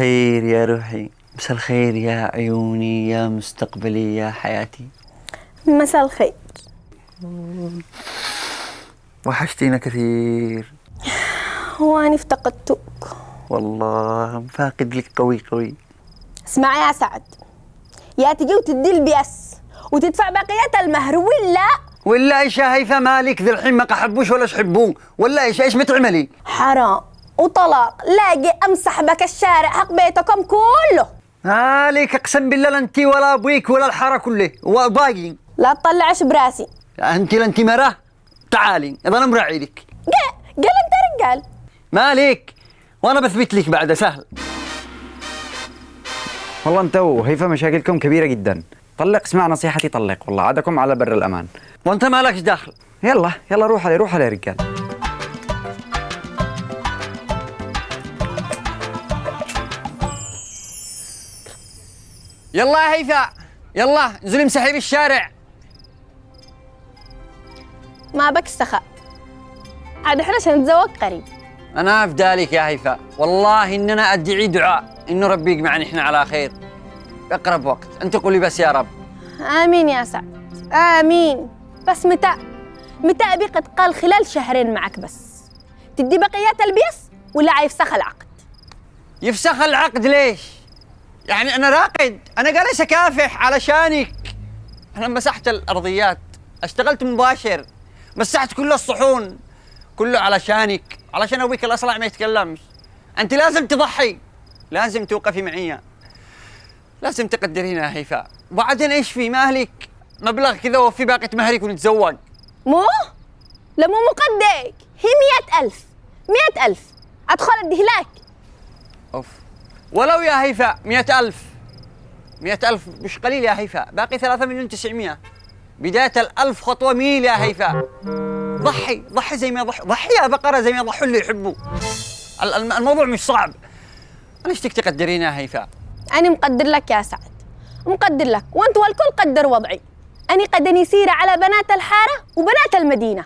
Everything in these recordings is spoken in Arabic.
خير يا روحي، مساء الخير يا عيوني يا مستقبلي يا حياتي. مساء الخير. وحشتينا كثير وأنا افتقدتك والله، مفاقد لك قوي قوي. اسمع يا سعد، يا تجي وتدي البيس وتدفع بقية المهر ولا ايش يا هيثم؟ مالك ذي الحين ما قحبوش ولا شحبوه ولا ايش بتعملي؟ حرام وطلاق، لاقي امسح بك الشارع حق بيتكم كله. مالك اقسم بالله لا انت ولا ابويك ولا الحاره كله وباقي. لا تطلعش براسي. انت لا انت مراه، تعالي اذا انا مراعي لك. قال انت رجال. مالك وانا بثبت لك بعد سهل. والله انت وهيفا مشاكلكم كبيرة جدا. طلق، اسمع نصيحتي، طلق والله، عادكم على بر الأمان. وانت مالكش دخل. يلا روح علي يا رجال. يلا يا هيثم، يلا انزلي امسحي بالشارع. ما بك سخاء، عاد احنا عشان نتزوج قريب. انا افدالك يا هيثم، والله اننا ادعي دعاء انه ربي يجمعنا احنا على خير بأقرب وقت. انت قولي بس يا رب. امين يا سعد، امين. بس متى قد قال خلال شهرين معك بس. تدي بقيات البيس ولا عيفسخ العقد؟ يفسخ العقد ليش؟ يعني انا راقد، انا جالس اكافح علشانك. انا مسحت الارضيات، اشتغلت مباشر، مسحت كل الصحون، كله علشانك، علشان ابوك الاصلع ما يتكلمش. انت لازم تضحي، لازم توقفي معي، لازم تقدرينا يا هيفاء. وبعدين ايش في مالك مبلغ كذا وفي باقة مهرك ونتزوج. مو لا مو مقدك، هي 100,000 ادخل اديهلك. اوف، ولو يا هيفاء 100,000 مش قليل يا هيفاء، باقي 3,900,000. بداية 1000 خطوة ميل يا هيفاء. ضحي زي ما ضحي يا بقرة زي ما يضحوا اللي يحبوا. الموضوع مش صعب. انا اشتك تقدرين يا هيفاء. أنا مقدر لك يا سعد، مقدر لك، وأنت والكل قدر وضعي. أنا قد نسير على بنات الحارة وبنات المدينة.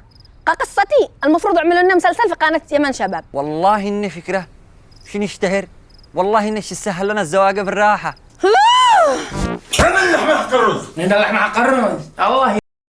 قصتي المفروض يعملوا لنا مسلسل في قناة يمن شباب. والله إن فكرة شو نشتهر، والله إن يسهل لنا الزواج بالراحة. كم اللحمة حق الرز؟ هنا اللحمة حق الرز، الله